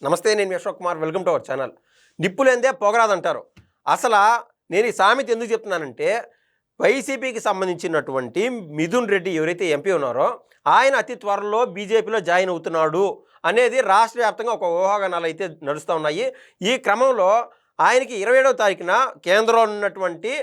నమస్తే, నేను మీ Ashok Kumar. Welcome to our channel. నిప్పులేందే పొగరాదంటారు. అసలు నేను ఈ సామెత ఎందుకు చెప్తున్నానంటే, వైసీపీకి సంబంధించినటువంటి మిథున్ రెడ్డి ఎవరైతే ఎంపీ ఉన్నారో ఆయన అతి త్వరలో బీజేపీలో జాయిన్ అవుతున్నాడు అనేది రాష్ట్ర వ్యాప్తంగా ఒక ఊహాగానాలు అయితే నడుస్తూ ఉన్నాయి. ఈ క్రమంలో ఆయనకి 27వ తారీఖున కేంద్రంలో ఉన్నటువంటి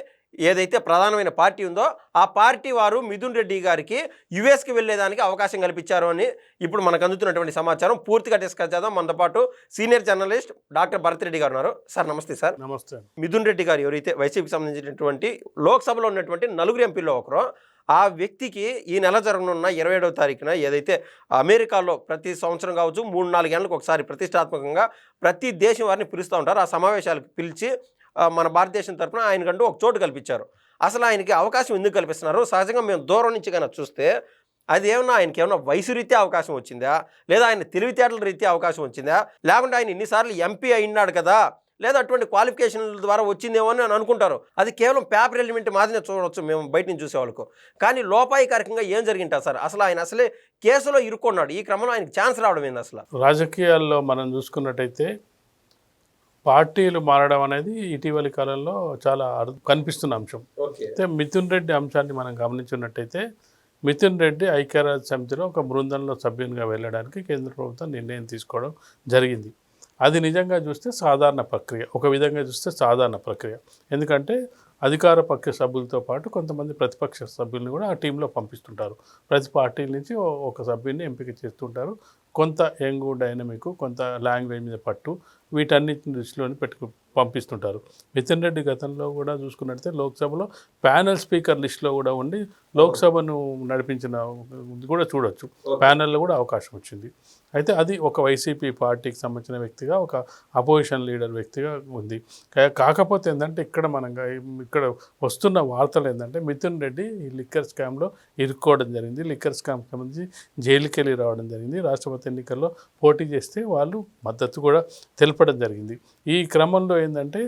ఏదైతే ప్రధానమైన పార్టీ ఉందో ఆ పార్టీ వారు మిథున్ రెడ్డి గారికి యుఎస్కి వెళ్ళేదానికి అవకాశం కల్పించారు అని ఇప్పుడు మనకు అందుతున్నటువంటి సమాచారం. పూర్తిగా డిస్కస్ చేద్దాం. మనతో పాటు senior journalist doctor Bharat Reddy గారు ఉన్నారు. సార్ నమస్తే. సార్ నమస్తే. మిథున్ రెడ్డి గారు ఎవరైతే వైసీపీకి సంబంధించినటువంటి లోక్సభలో ఉన్నటువంటి నలుగురు ఎంపీల్లో ఒకరు, ఆ వ్యక్తికి ఈ నెల జరగనున్న 27వ తారీఖున ఏదైతే అమెరికాలో ప్రతి సంవత్సరం కావచ్చు 3-4 ఏళ్ళకు ఒకసారి ప్రతిష్టాత్మకంగా ప్రతి దేశం వారిని పిలుస్తూ ఉంటారు. ఆ సమావేశాలకు పిలిచి మన భారతదేశం తరఫున ఆయనకంటూ ఒక చోటు కల్పించారు. అసలు ఆయనకి అవకాశం ఎందుకు కల్పిస్తున్నారు? సహజంగా మేము దూరం నుంచి కన్నా చూస్తే అది ఏమన్నా ఆయనకి ఏమన్నా వయసు రీత్యా అవకాశం వచ్చిందా, లేదా ఆయన తెలివితేటల రీత్యా అవకాశం వచ్చిందా, లేకుంటే ఆయన ఇన్నిసార్లు ఎంపీ అయినాడు కదా, లేదా అటువంటి క్వాలిఫికేషన్ల ద్వారా వచ్చిందేమో అని అనుకుంటారు. అది కేవలం పేపర్ ఎలిమెంట్ మాదిరినే చూడవచ్చు మేము బయట నుంచి చూసేవాళ్ళకు. కానీ లోపాయికారికంగా ఏం జరిగింటారు సార్? అసలు ఆయన అసలే కేసులో ఇరుక్కున్నాడు. ఈ క్రమంలో ఆయనకి ఛాన్స్ రావడం ఏంది? అసలు రాజకీయాల్లో మనం చూసుకున్నట్టయితే పార్టీలు మారడం అనేది ఇటీవలి కాలంలో చాలా కనిపిస్తున్న అంశం. అయితే మిథున్ రెడ్డి అంశాన్ని మనం గమనించున్నట్టయితే మిథున్ రెడ్డి ఐక్యరాజ్య సమితిలో ఒక బృందంలో సభ్యునిగా వెళ్ళడానికి కేంద్ర ప్రభుత్వం నిర్ణయం తీసుకోవడం జరిగింది. అది నిజంగా చూస్తే సాధారణ ప్రక్రియ, ఒక విధంగా చూస్తే సాధారణ ప్రక్రియ. ఎందుకంటే అధికార పక్ష సభ్యులతో పాటు కొంతమంది ప్రతిపక్ష సభ్యుల్ని కూడా ఆ టీంలో పంపిస్తుంటారు. ప్రతి పార్టీ నుంచి ఒక సభ్యుని ఎంపిక చేస్తుంటారు. కొంత యంగ్ డైనమిక్, కొంత లాంగ్వేజ్ మీద పట్టు, వీటన్నిటిని దృష్టిలోని పంపిస్తుంటారు. మిథున్ రెడ్డి గతంలో కూడా చూసుకున్నట్లయితే లోక్సభలో ప్యానెల్ స్పీకర్ లిస్టులో కూడా ఉండి లోక్సభను నడిపించిన కూడా చూడొచ్చు. ప్యానెల్లో కూడా అవకాశం వచ్చింది. అయితే అది ఒక వైసీపీ పార్టీకి సంబంధించిన వ్యక్తిగా, ఒక అపోజిషన్ లీడర్ వ్యక్తిగా ఉంది. కాకపోతే ఏంటంటే ఇక్కడ వస్తున్న వార్తలు ఏంటంటే మిథున్ రెడ్డి ఈ లిక్కర్ స్కామ్లో ఇరుక్కోవడం జరిగింది. లిక్కర్ స్కామ్కి సంబంధించి జైలుకి వెళ్ళి రావడం జరిగింది. రాష్ట్రపతి ఎన్నికల్లో పోటీ చేస్తే వాళ్ళు మద్దతు కూడా తెలపడం జరిగింది. ఈ క్రమంలో ఏంటంటే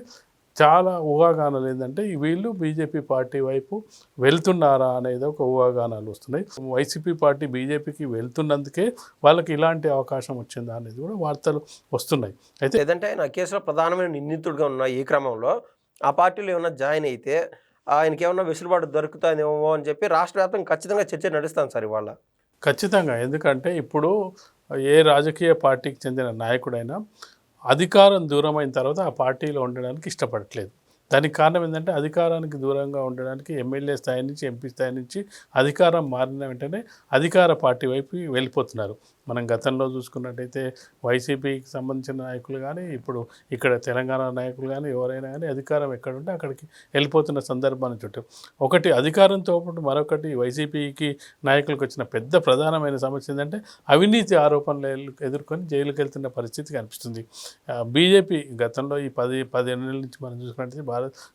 చాలా ఊహాగానాలు ఏంటంటే వీళ్ళు బీజేపీ పార్టీ వైపు వెళ్తున్నారా అనేది ఒక ఊహాగానాలు వస్తున్నాయి. వైసీపీ పార్టీ బీజేపీకి వెళ్తున్నందుకే వాళ్ళకి ఇలాంటి అవకాశం వచ్చిందా అనేది కూడా వార్తలు వస్తున్నాయి. అయితే ఏదంటే ఆయన కేసులో ప్రధానమైన నిందితుడిగా ఉన్న ఈ క్రమంలో ఆ పార్టీలో ఏమన్నా జాయిన్ అయితే ఆయనకి ఏమన్నా వెసులుబాటు దొరుకుతుందేమో అని చెప్పి రాష్ట్ర వ్యాప్తంగా ఖచ్చితంగా చర్చ నడుస్తాను సార్ ఇవాళ. ఖచ్చితంగా. ఎందుకంటే ఇప్పుడు ఏ రాజకీయ పార్టీకి చెందిన నాయకుడైనా అధికారం దూరమైన తర్వాత ఆ పార్టీలో ఉండడానికి ఇష్టపడట్లేదు. దానికి కారణం ఏంటంటే అధికారానికి దూరంగా ఉండడానికి ఎమ్మెల్యే స్థాయి నుంచి, ఎంపీ స్థాయి నుంచి అధికారం మారిన వెంటనే అధికార పార్టీ వైపు వెళ్ళిపోతున్నారు. మనం గతంలో చూసుకున్నట్టయితే వైసీపీకి సంబంధించిన నాయకులు కానీ, ఇప్పుడు ఇక్కడ తెలంగాణ నాయకులు కానీ, ఎవరైనా కానీ అధికారం ఎక్కడుంటే అక్కడికి వెళ్ళిపోతున్న సందర్భాన్ని చుట్టూ ఒకటి అధికారంతో పాటు మరొకటి వైసీపీకి నాయకులకు వచ్చిన పెద్ద ప్రధానమైన సమస్య ఏంటంటే అవినీతి ఆరోపణలు ఎదుర్కొని జైలుకి వెళ్తున్న పరిస్థితి కనిపిస్తుంది. బీజేపీ గతంలో ఈ 10 నెలల నుంచి మనం చూసుకున్నట్టయితే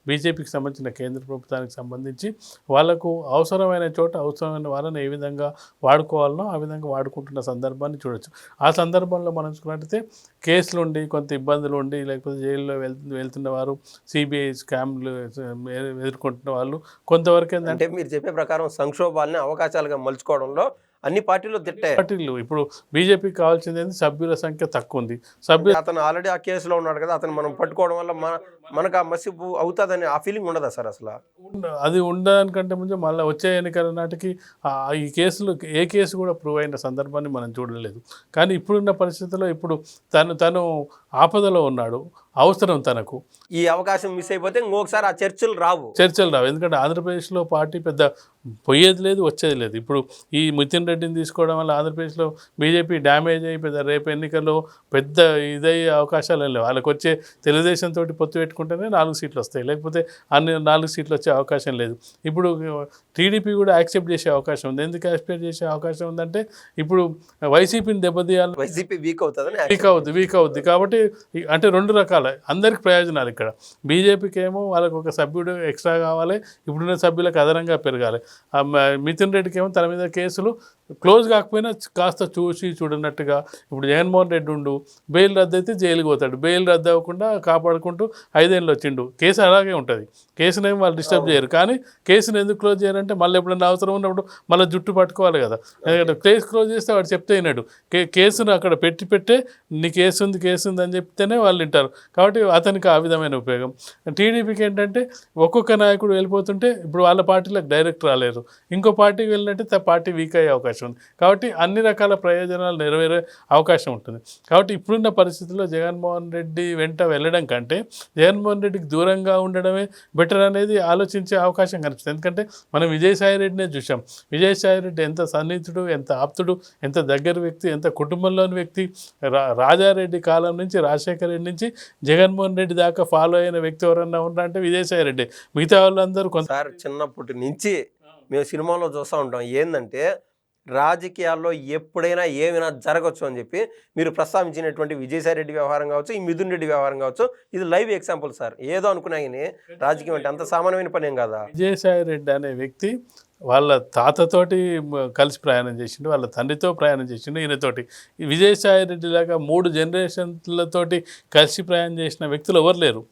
బీజేపీకి సంబంధించిన కేంద్ర ప్రభుత్వానికి సంబంధించి వాళ్ళకు అవసరమైన చోట అవసరమైన వాళ్ళని ఏ విధంగా వాడుకోవాలనో ఆ విధంగా వాడుకుంటున్న సందర్భాన్ని చూడొచ్చు. ఆ సందర్భంలో మనం చూసుకున్నట్టయితే కేసులు ఉండి, కొంత ఇబ్బందులు ఉండి, లేకపోతే జైల్లో వెళ్తున్న వారు, సిబిఐ స్కామ్లు ఎదుర్కొంటున్న వాళ్ళు కొంతవరకు ఏంటంటే మీరు చెప్పే ప్రకారం సంక్షోభాలని అవకాశాలుగా మలుచుకోవడంలో అన్ని పార్టీలు పార్టీలు ఇప్పుడు బీజేపీకి కావాల్సింది ఏంటి? సభ్యుల సంఖ్య తక్కువ ఉంది. అతను ఆల్రెడీ ఆ కేసులో ఉన్నాడు కదా, అతను మనం పట్టుకోవడం వల్ల మనకు ఆ మసిపు అవుతుందని ఆ ఫీలింగ్ ఉండదా సార్? అసలు అది ఉండడానికంటే ముందు మళ్ళీ వచ్చే ఎన్నికల నాటికి ఈ కేసులు ఏ కేసు కూడా ప్రూవ్ అయిన సందర్భాన్ని మనం చూడలేదు. కానీ ఇప్పుడున్న పరిస్థితుల్లో ఇప్పుడు తను ఆపదలో ఉన్నాడు, అవసరం తనకు. ఈ అవకాశం మిస్ అయిపోతే ఇంకొకసారి ఆ చర్చలు రావు. ఎందుకంటే ఆంధ్రప్రదేశ్లో పార్టీ పెద్ద పోయేది లేదు, వచ్చేది లేదు. ఇప్పుడు ఈ మిథున్ రెడ్డిని తీసుకోవడం వల్ల ఆంధ్రప్రదేశ్లో బీజేపీ డ్యామేజ్ అయ్యి పెద్ద రేపు ఎన్నికల్లో పెద్ద ఇదయ్యే అవకాశాలు లేవు. వాళ్ళకి వచ్చే తెలుగుదేశంతో పొత్తు పెట్టుకుంటేనే 4 సీట్లు వస్తాయి, లేకపోతే 4 సీట్లు వచ్చే అవకాశం లేదు. ఇప్పుడు టీడీపీ కూడా యాక్సెప్ట్ చేసే అవకాశం ఉంది. ఎందుకు యాక్సెప్ట్ చేసే అవకాశం ఉందంటే ఇప్పుడు వైసీపీని దెబ్బతీయాలి, వైసీపీ వీక్ అవుతుంది. కాబట్టి అంటే 2 రకాల అందరికి ప్రయోజనాలు ఇక్కడ. బీజేపీకి ఏమో వాళ్ళకు ఒక సభ్యుడు ఎక్స్ట్రా కావాలి, ఇప్పుడున్న సభ్యులకు అదనంగా పెరగాలి. మిథున్ రెడ్డికి ఏమో తన మీద కేసులు క్లోజ్ కాకపోయినా కాస్త చూసి చూడనట్టుగా. ఇప్పుడు జగన్మోహన్ రెడ్డి బెయిల్ రద్దు అయితే జైలుకి పోతాడు, బెయిల్ రద్దు అవ్వకుండా కాపాడుకుంటూ 5 ఏళ్ళు వచ్చిండు, కేసు అలాగే ఉంటుంది. కేసునేమి వాళ్ళు డిస్టర్బ్ చేయరు, కానీ కేసుని ఎందుకు క్లోజ్ చేయాలంటే మళ్ళీ ఎప్పుడైనా అవసరం ఉన్నప్పుడు మళ్ళీ జుట్టు పట్టుకోవాలి కదా. ఎందుకంటే కేసు క్లోజ్ చేస్తే వాడు చెప్తే విన్నాడు, కేసును అక్కడ పెట్టే నీ కేసు ఉంది అని చెప్తేనే వాళ్ళు వింటారు. కాబట్టి అతనికి ఆ విధమైన ఉపయోగం. టీడీపీకి ఏంటంటే ఒక్కొక్క నాయకుడు వెళ్ళిపోతుంటే ఇప్పుడు వాళ్ళ పార్టీలకు డైరెక్ట్ రాలేరు, ఇంకో పార్టీకి వెళ్ళినట్టే పార్టీ వీక్ అయ్యే అవకాశం ఉంది. కాబట్టి అన్ని రకాల ప్రయోజనాలు నెరవేరే అవకాశం ఉంటుంది. కాబట్టి ఇప్పుడున్న పరిస్థితుల్లో జగన్మోహన్ రెడ్డి వెంట వెళ్ళడం కంటే జగన్మోహన్ రెడ్డికి దూరంగా ఉండడమే బెటర్ అనేది ఆలోచించే అవకాశం కనిపిస్తుంది. ఎందుకంటే మనం విజయసాయి రెడ్డినే చూసాం. విజయసాయి రెడ్డి ఎంత సన్నిహితుడు, ఎంత ఆప్తుడు, ఎంత దగ్గర వ్యక్తి, ఎంత కుటుంబంలోని వ్యక్తి. రాజారెడ్డి కాలం నుంచి, రాజశేఖర రెడ్డి నుంచి జగన్మోహన్ రెడ్డి దాకా ఫాలో అయిన వ్యక్తి ఎవరన్నా ఉన్నారంటే విజయసాయి రెడ్డి. మిగతా వాళ్ళందరూ కొంతసారి చిన్నప్పటి నుంచి మేము సినిమాలో చూస్తూ ఉంటాం, ఏంటంటే రాజకీయాల్లో ఎప్పుడైనా ఏమైనా జరగచ్చు అని చెప్పి మీరు ప్రస్తావించినటువంటి విజయసాయి రెడ్డి వ్యవహారం కావచ్చు, ఈ మిథున్ రెడ్డి వ్యవహారం కావచ్చు, ఇది లైవ్ ఎగ్జాంపుల్ సార్. ఏదో అనుకున్నా కానీ రాజకీయం అంటే అంత సామాన్యమైన పని ఏం కాదా. విజయసాయి రెడ్డి అనే వ్యక్తి వాళ్ళ తాతతోటి కలిసి ప్రయాణం చేసిండు, వాళ్ళ తండ్రితో ప్రయాణం చేసిండు, ఈయనతోటి. విజయసాయి రెడ్డి లాగా 3 జనరేషన్లతోటి కలిసి ప్రయాణం చేసిన వ్యక్తులు ఎవరు లేరు.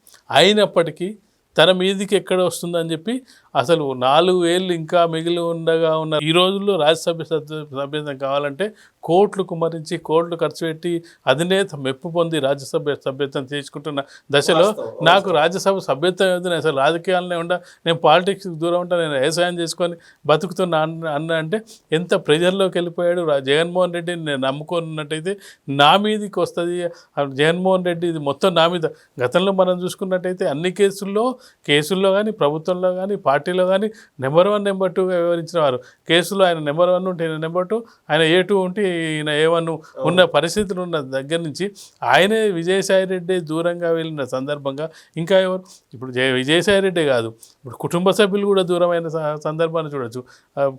అయినప్పటికీ తన మీదికి ఎక్కడ వస్తుందని చెప్పి అసలు 4 ఏళ్ళు ఇంకా మిగిలి ఉండగా ఉన్న ఈ రోజుల్లో రాజ్యసభ సభ్యత్వం కావాలంటే కోట్లు కుమరించి, కోట్లు ఖర్చు పెట్టి అధినేత మెప్పు పొంది రాజ్యసభ సభ్యత్వం తీసుకుంటున్న దశలో నాకు రాజ్యసభ సభ్యత్వం ఏదో అసలు రాజకీయాలనే నేను పాలిటిక్స్కి దూరం ఉంటా, నేను వ్యవసాయం చేసుకొని బతుకుతున్నా అన్న అంటే ఎంత ప్రెజర్లోకి వెళ్ళిపోయాడు. జగన్మోహన్ రెడ్డిని నేను నమ్ముకున్నట్టయితే నా మీదకి వస్తుంది. జగన్మోహన్ రెడ్డి ఇది మొత్తం నా మీద. గతంలో మనం చూసుకున్నట్టయితే అన్ని కేసుల్లో కానీ, ప్రభుత్వంలో కానీ, పార్టీలో కానీ నెంబర్ 1 నెంబర్ 2గా వివరించిన వారు. కేసులో ఆయన నెంబర్ 1 ఉంటే ఈయన నెంబర్ 2, ఆయన A2 ఉంటే ఈయన A1 ఉన్న పరిస్థితులు ఉన్న దగ్గర నుంచి ఆయనే విజయసాయి రెడ్డి దూరంగా వెళ్ళిన సందర్భంగా ఇంకా ఎవరు ఇప్పుడు విజయసాయి రెడ్డి కాదు, ఇప్పుడు కుటుంబ సభ్యులు కూడా దూరమైన సందర్భాన్ని చూడొచ్చు.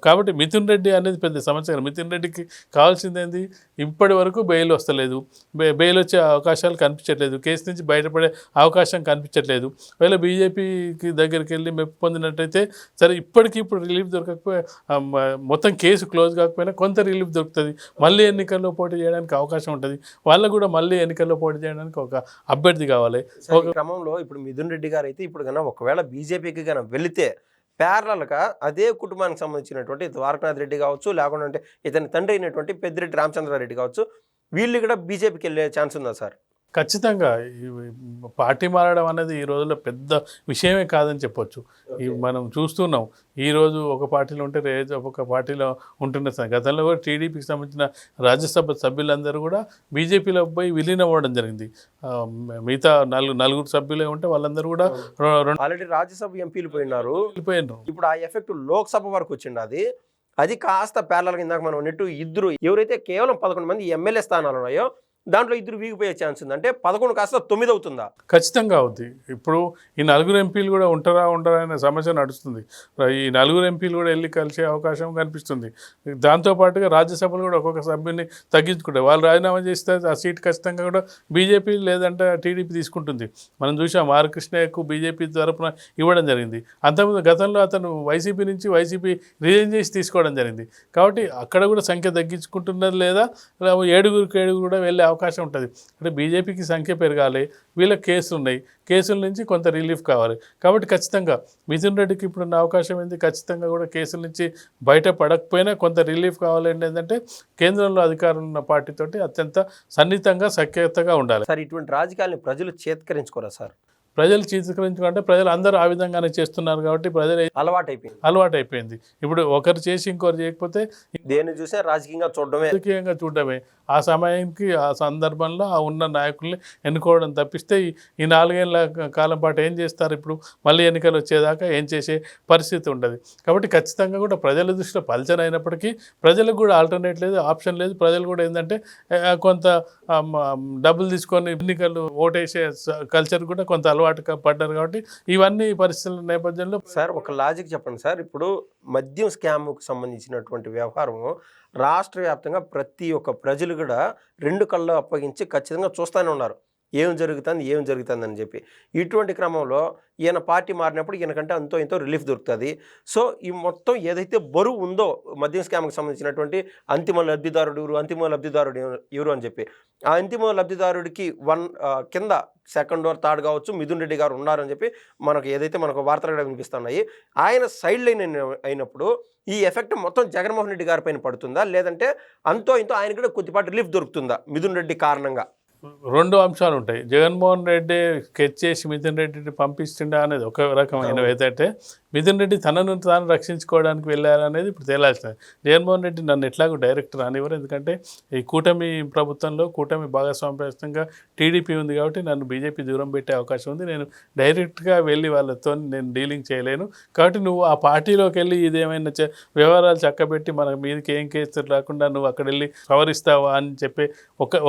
కాబట్టి మిథున్ రెడ్డి అనేది పెద్ద సమస్య. మిథున్ రెడ్డికి కావాల్సింది ఏంది, ఇప్పటి వరకు బెయిల్ వస్తలేదు, బెయిల్ వచ్చే అవకాశాలు కనిపించట్లేదు, కేసు నుంచి బయటపడే అవకాశం కనిపించట్లేదు. ఒకవేళ బీజేపీకి దగ్గరికి వెళ్ళి మెప్పు పొందినట్టయితే సరే, ఇప్పుడు రిలీఫ్ దొరకకపోతే మొత్తం కేసు క్లోజ్ కాకపోయినా కొంత రిలీఫ్ దొరుకుతుంది, మళ్ళీ ఎన్నికల్లో పోటీ చేయడానికి అవకాశం ఉంటుంది. వాళ్ళకు కూడా మళ్ళీ ఎన్నికల్లో పోటీ చేయడానికి ఒక అభ్యర్థి కావాలి. ఒక క్రమంలో ఇప్పుడు మిథున్ రెడ్డి గారు అయితే ఇప్పుడు కన్నా ఒకవేళ బీజేపీకి కన్నా వెళితే ప్యారలల్గా అదే కుటుంబానికి సంబంధించినటువంటి ద్వారకనాథ్ రెడ్డి కావచ్చు, లేకుంటే ఇతని తండ్రి అయినటువంటి పెద్దిరెడ్డి రామచంద్రారెడ్డి కావచ్చు, వీళ్ళు కూడా బీజేపీకి వెళ్ళే ఛాన్స్ ఉందా సార్? ఖచ్చితంగా పార్టీ మారడం అనేది ఈ రోజుల్లో పెద్ద విషయమే కాదని చెప్పొచ్చు. మనం చూస్తున్నాం, ఈరోజు ఒక పార్టీలో ఉంటే రేపు ఒక పార్టీలో ఉంటున్న గతంలో కూడా టీడీపీకి సంబంధించిన రాజ్యసభ సభ్యులందరూ కూడా బీజేపీలో పోయి విలీనం అవ్వడం జరిగింది. మిగతా నలుగురు సభ్యులే ఉంటే వాళ్ళందరూ కూడా ఆల్రెడీ రాజ్యసభ ఎంపీలు పోయినారు. ఇప్పుడు ఆ ఎఫెక్ట్ లోక్సభ వరకు వచ్చింది. అది కాస్త ప్యారలల్గా ఇందాక మనం నెట్టు ఇద్దరు ఎవరైతే కేవలం 11 మంది ఎమ్మెల్యే స్థానాలు ఉన్నాయో దాంట్లో ఇద్దరు వీగిపోయే ఛాన్స్ ఉంది. అంటే 11 కాస్త 9 అవుతుందా? ఖచ్చితంగా అవుద్ది. ఇప్పుడు ఈ 4 ఎంపీలు కూడా ఉంటారా అనే సమస్య నడుస్తుంది. ఈ 4 ఎంపీలు కూడా వెళ్ళి కలిసే అవకాశం కనిపిస్తుంది. దాంతోపాటుగా రాజ్యసభలు కూడా ఒక్కొక్క సభ్యుని తగ్గించుకుంటారు. వాళ్ళు రాజీనామా చేస్తే ఆ సీట్ ఖచ్చితంగా కూడా బీజేపీ లేదంటే టీడీపీ తీసుకుంటుంది. మనం చూసాం, ఆర్ కృష్ణయ్యకు బీజేపీ తరఫున ఇవ్వడం జరిగింది. అంతకుముందు గతంలో అతను వైసీపీ రిజైన్ చేసి తీసుకోవడం జరిగింది. కాబట్టి అక్కడ కూడా సంఖ్య తగ్గించుకుంటున్నది, లేదా 7 కూడా వెళ్ళే అవకాశం ఉంటుంది. అంటే బీజేపీకి సంఖ్య పెరగాలి, వీళ్ళకి కేసులు ఉన్నాయి, కేసుల నుంచి కొంత రిలీఫ్ కావాలి. కాబట్టి ఖచ్చితంగా మిథున్ రెడ్డికి ఇప్పుడున్న అవకాశం ఏంది, ఖచ్చితంగా కూడా కేసుల నుంచి బయటపడకపోయినా కొంత రిలీఫ్ కావాలంటే ఏంటంటే కేంద్రంలో అధికారులు ఉన్న పార్టీతోటి అత్యంత సన్నిహితంగా సఖ్యతగా ఉండాలి. సార్, ఇటువంటి రాజకీయాలను ప్రజలు చేత్కరించుకోరా సార్? ప్రజలు చీత్కరించుకుంటే ప్రజలు అందరూ ఆ విధంగానే చేస్తున్నారు కాబట్టి ప్రజలు అలవాటైపోయింది. ఇప్పుడు ఒకరు చేసి ఇంకొకరు చేయకపోతే దేన్ని చూసే రాజకీయంగా చూడడమే. ఆ సమయానికి ఆ సందర్భంలో ఆ ఉన్న నాయకుల్ని ఎన్నుకోవడం తప్పిస్తే ఈ 4 ఏళ్ల కాలం పాటు ఏం చేస్తారు? ఇప్పుడు మళ్ళీ ఎన్నికలు వచ్చేదాకా ఏం చేసే పరిస్థితి ఉండదు. కాబట్టి ఖచ్చితంగా కూడా ప్రజల దృష్టిలో పల్చన అయినప్పటికీ ప్రజలకు కూడా ఆల్టర్నేట్ లేదు, ఆప్షన్ లేదు. ప్రజలు కూడా ఏంటంటే కొంత డబ్బులు తీసుకొని ఎన్నికలు ఓటేసే కల్చర్ కూడా కొంత అలవాటు పడ్డారు. కాబట్టి ఇవన్నీ పరిస్థితుల నేపథ్యంలో సార్ ఒక లాజిక్ చెప్పండి సార్. ఇప్పుడు మద్యం స్కామ్కు సంబంధించినటువంటి వ్యవహారం రాష్ట్ర వ్యాప్తంగా ప్రతి ఒక్క ప్రజలు కూడా 2 కళ్ళు అప్పగించి ఖచ్చితంగా చూస్తూనే ఉన్నారు. ఏం జరుగుతుంది అని చెప్పి. ఇటువంటి క్రమంలో ఈయన పార్టీ మారినప్పుడు ఈయనకంటే అంతో ఇంతో రిలీఫ్ దొరుకుతుంది. సో ఈ మొత్తం ఏదైతే బరువు ఉందో మద్యం స్కామ్కి సంబంధించినటువంటి అంతిమ లబ్ధిదారుడు ఎవరు అని చెప్పి, ఆ అంతిమ లబ్ధిదారుడికి కింద సెకండ్ ఆర్ థర్డ్ కావచ్చు మిథున్ రెడ్డి గారు ఉన్నారని చెప్పి మనకు వార్తలు కూడా వినిపిస్తున్నాయి. ఆయన సైడ్ లైన్ అయినప్పుడు ఈ ఎఫెక్ట్ మొత్తం జగన్మోహన్ రెడ్డి గారి పైన పడుతుందా, లేదంటే అంతో ఇంతో ఆయన కూడా కొద్దిపాటి రిలీఫ్ దొరుకుతుందా మిథున్ రెడ్డి కారణంగా? 2 అంశాలు ఉంటాయి. జగన్మోహన్ రెడ్డి స్కెచ్ చేసి మిథున్ రెడ్డిని పంపిస్తుండా అనేది ఒక రకమైన ఏదైతే, మిథున్ రెడ్డి తనను తాను రక్షించుకోవడానికి వెళ్ళారనేది ఇప్పుడు తేలాల్సింది. జగన్మోహన్ రెడ్డి నన్ను ఎట్లాగో డైరెక్ట్ రానివ్వరు, ఎందుకంటే ఈ కూటమి ప్రభుత్వంలో కూటమి భాగస్వామ్యంగా టీడీపీ ఉంది కాబట్టి నన్ను బీజేపీ దూరం పెట్టే అవకాశం ఉంది. నేను డైరెక్ట్గా వెళ్ళి వాళ్ళతో నేను డీలింగ్ చేయలేను. కాబట్టి నువ్వు ఆ పార్టీలోకి వెళ్ళి ఇదేమైనా వ్యవహారాలు చక్కబెట్టి మన మీదకి ఏం కేసులు రాకుండా నువ్వు అక్కడ వెళ్ళి సవరిస్తావా అని చెప్పి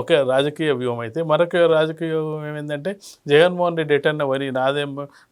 ఒక రాజకీయ వ్యూహం అయితే, మరొక రాజకీయ వ్యూహం ఏమైందంటే జగన్మోహన్ రెడ్డి ఎటన్నా వరి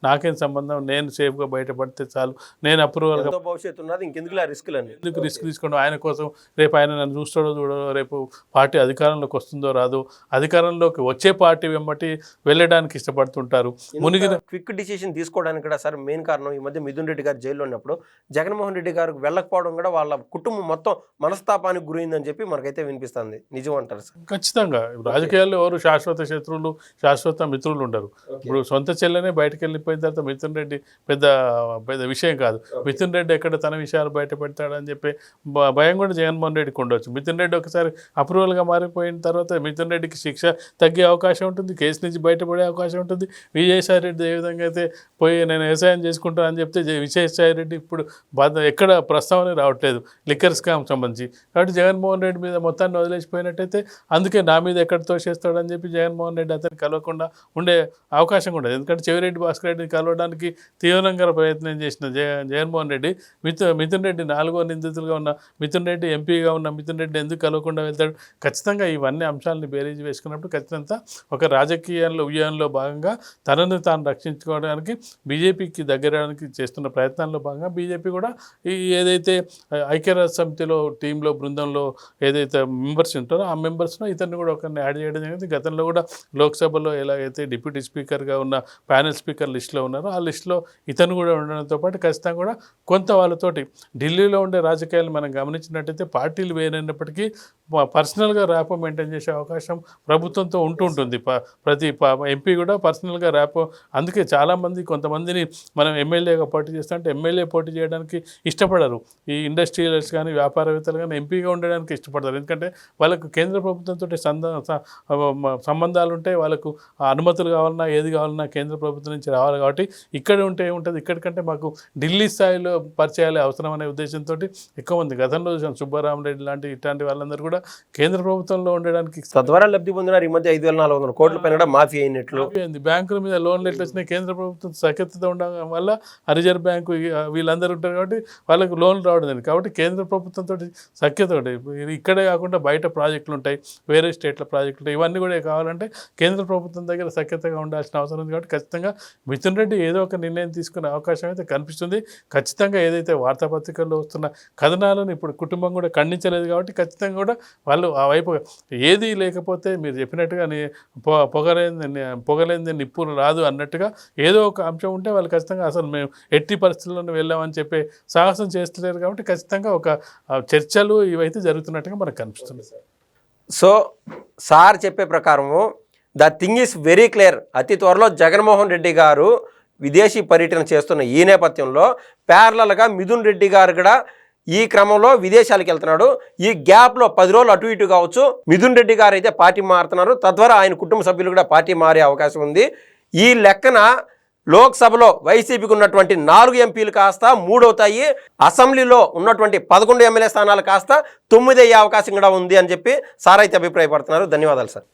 నాకేం సంబంధం, నేను సేఫ్గా బయటపడితే చాలు, నేను అప్రూవల్గా భవిష్యత్తు ఉన్నది, ఇంకెందుకు రిస్క్ తీసుకోండి. ఆయన కోసం రేపు ఆయన నన్ను చూస్తాడో చూడో, రేపు పార్టీ అధికారంలోకి వస్తుందో రాదో, అధికారంలోకి వచ్చే పార్టీ వెంబటి వెళ్ళడానికి ఇష్టపడుతుంటారు. మునిగిన క్విక్ డిసిషన్ తీసుకోవడానికి కూడా సార్ మెయిన్ కారణం ఈ మధ్య మిథున్ రెడ్డి గారు జైల్లో ఉన్నప్పుడు జగన్మోహన్ రెడ్డి గారికి వెళ్ళకపోవడం కూడా వాళ్ళ కుటుంబం మొత్తం మనస్తాపానికి గురైందని చెప్పి మనకైతే వినిపిస్తుంది. నిజం అంటారు సార్? ఖచ్చితంగా. రాజకీయాల్లో ఎవరు శాశ్వత శత్రువులు శాశ్వత మిత్రులు ఉండరు. ఇప్పుడు సొంత చెల్లెనే బయటకు వెళ్ళిపోయిన తర్వాత మిథున్ రెడ్డి పెద్ద విషయం కాదు. మిథున్ రెడ్డి ఎక్కడ తన విషయాలు బయట పెడతాడని చెప్పి భయం కూడా జగన్మోహన్ రెడ్డికి ఉండవచ్చు. మిథున్ రెడ్డి ఒకసారి అప్రూవల్గా మారిపోయిన తర్వాత మిథున్ రెడ్డికి శిక్ష తగ్గే అవకాశం ఉంటుంది, కేసు నుంచి బయటపడే అవకాశం ఉంటుంది. విజయసాయి రెడ్డి ఏ విధంగా అయితే పోయి నేను వ్యవసాయం చేసుకుంటాను అని చెప్తే విజయసాయి రెడ్డి ఇప్పుడు ఎక్కడ ప్రస్తావన రావట్లేదు లిక్కర్ స్కామ్ సంబంధించి. కాబట్టి జగన్మోహన్ రెడ్డి మీద మొత్తాన్ని వదిలేసిపోయినట్టయితే, అందుకే నా మీద ఎక్కడ తోసేస్తాడని చెప్పి జగన్మోహన్ రెడ్డి అతన్ని కలవకుండా ఉండే అవకాశం ఉండదు. ఎందుకంటే చెవిరెడ్డి భాస్కర్ రెడ్డిని కలవడానికి తీవ్రంగా ప్రయత్నం చేసిన జగన్మోహన్ రెడ్డి మిథున్ రెడ్డి 4వ నిందితులుగా ఉన్న మిథున్ రెడ్డి, ఎంపీగా ఉన్న మిథున్ రెడ్డి ఎందుకు కలవకుండా వెళ్తాడు? ఖచ్చితంగా ఇవన్నీ అంశాలను బేరీజ్ వేసుకున్నప్పుడు ఖచ్చితంగా ఒక రాజకీయాల్లో వ్యూహంలో భాగంగా తనను తాను రక్షించుకోవడానికి బీజేపీకి దగ్గరడానికి చేస్తున్న ప్రయత్నాల్లో భాగంగా బీజేపీ కూడా ఏదైతే ఐక్యరాజ్య సమితిలో టీంలో బృందంలో ఏదైతే మెంబర్స్ ఉంటారో ఆ మెంబర్స్లో ఇతన్ని కూడా ఒకరిని యాడ్ చేయడం జరిగింది. గతంలో కూడా లోక్సభలో ఎలాగైతే డిప్యూటీ స్పీకర్గా ఉన్న ప్యానెల్ స్పీకర్ లిస్టులో ఉన్నారో ఆ లిస్టులో ఇతను కూడా ఉండడంతో పాటు ఖచ్చితంగా కూడా కొంత వాళ్ళతోటి ఢిల్లీలో ఉండే రాజకీయాలు మనం గమనించినట్టయితే పార్టీలు వేరైనప్పటికీ పర్సనల్గా ర్యాపో మెయింటైన్ చేసే అవకాశం ప్రభుత్వంతో ఉంటుంటుంది. ప్రతి ఎంపీ కూడా పర్సనల్గా ర్యాపో, అందుకే చాలామంది కొంతమందిని మనం ఎమ్మెల్యేగా పోటీ చేస్తుంటే ఎమ్మెల్యే పోటీ చేయడానికి ఇష్టపడరు. ఈ ఇండస్ట్రియలిస్ట్ కానీ వ్యాపారవేత్తలు కానీ ఎంపీగా ఉండడానికి ఇష్టపడతారు. ఎందుకంటే వాళ్ళకు కేంద్ర ప్రభుత్వంతో సంబంధాలు ఉంటాయి, వాళ్ళకు అనుమతులు కావాలన్నా ఏది కావాలన్నా కేంద్ర ప్రభుత్వం నుంచి రావాలి. కాబట్టి ఇక్కడ ఉంటే ఏముంటుంది, ఇక్కడికంటే మాకు ఢిల్లీ స్థాయిలో పరిచయాలే అవసరం అనే ఉద్దేశంతో ఎక్కువ మంది గతంలో సుబ్బారామరెడ్డి లాంటి ఇట్లాంటి వాళ్ళందరూ కూడా కేంద్ర ప్రభుత్వంలో ఉండడానికి తద్వారా లబ్ధి పొందినారు. ఈ మధ్య 5,400 కోట్ల పైన కూడా మాఫీ అయినట్లు బ్యాంకుల మీద లోన్లు ఎట్లా వచ్చినాయి, కేంద్ర ప్రభుత్వం సఖ్యత ఉండడం వల్ల రిజర్వ్ బ్యాంకు వీళ్ళందరూ ఉంటారు కాబట్టి వాళ్ళకు లోన్లు రావడం. కాబట్టి కేంద్ర ప్రభుత్వంతో సఖ్యత ఉంటాయి. ఇక్కడే కాకుండా బయట ప్రాజెక్టులు ఉంటాయి, వేరే స్టేట్ల ప్రాజెక్టులు ఉంటాయి. ఇవన్నీ కూడా కావాలంటే కేంద్ర ప్రభుత్వం దగ్గర సఖ్యతగా ఉండాల్సిన అవసరం ఉంది. కాబట్టి ఖచ్చితంగా మిథున్ రెడ్డి ఏదో ఒక నిర్ణయం తీసుకునే అవకాశం అయితే కనిపిస్తుంది. ఖచ్చితంగా ఏదైతే వార్తాపత్రికల్లో వస్తున్న కథనాలను ఇప్పుడు కుటుంబం కూడా ఖండించలేదు. కాబట్టి ఖచ్చితంగా కూడా వాళ్ళు ఆ వైపు ఏది లేకపోతే మీరు చెప్పినట్టుగా పొగలేంది నిప్పులు రాదు అన్నట్టుగా ఏదో ఒక అంశం ఉంటే వాళ్ళు ఖచ్చితంగా అసలు మేము ఎట్టి పరిస్థితుల్లోనూ వెళ్ళామని చెప్పే సాహసం చేస్తలేరు. కాబట్టి ఖచ్చితంగా ఒక చర్చలు ఇవైతే జరుగుతున్నట్టుగా మనకు కనిపిస్తుంది. సో సార్ చెప్పే ప్రకారము the thing is very clear. అతి త్వరలో జగన్మోహన్ రెడ్డి గారు విదేశీ పర్యటన చేస్తున్న ఈ నేపథ్యంలో ప్యారలల్గా మిథున్ రెడ్డి గారు కూడా ఈ క్రమంలో విదేశాలకు వెళ్తున్నాడు. ఈ గ్యాప్లో 10 రోజులు అటు ఇటు కావచ్చు. మిథున్ రెడ్డి గారు అయితే పార్టీ మారుతున్నారు, తద్వారా ఆయన కుటుంబ సభ్యులు కూడా పార్టీ మారే అవకాశం ఉంది. ఈ లెక్కన లోక్సభలో వైసీపీకి ఉన్నటువంటి 4 ఎంపీలు కాస్త 3 అవుతాయి. అసెంబ్లీలో ఉన్నటువంటి 11 ఎమ్మెల్యే స్థానాలు కాస్త 9 అయ్యే అవకాశం కూడా ఉంది అని చెప్పి సార్ అయితే అభిప్రాయపడుతున్నారు. ధన్యవాదాలు సార్.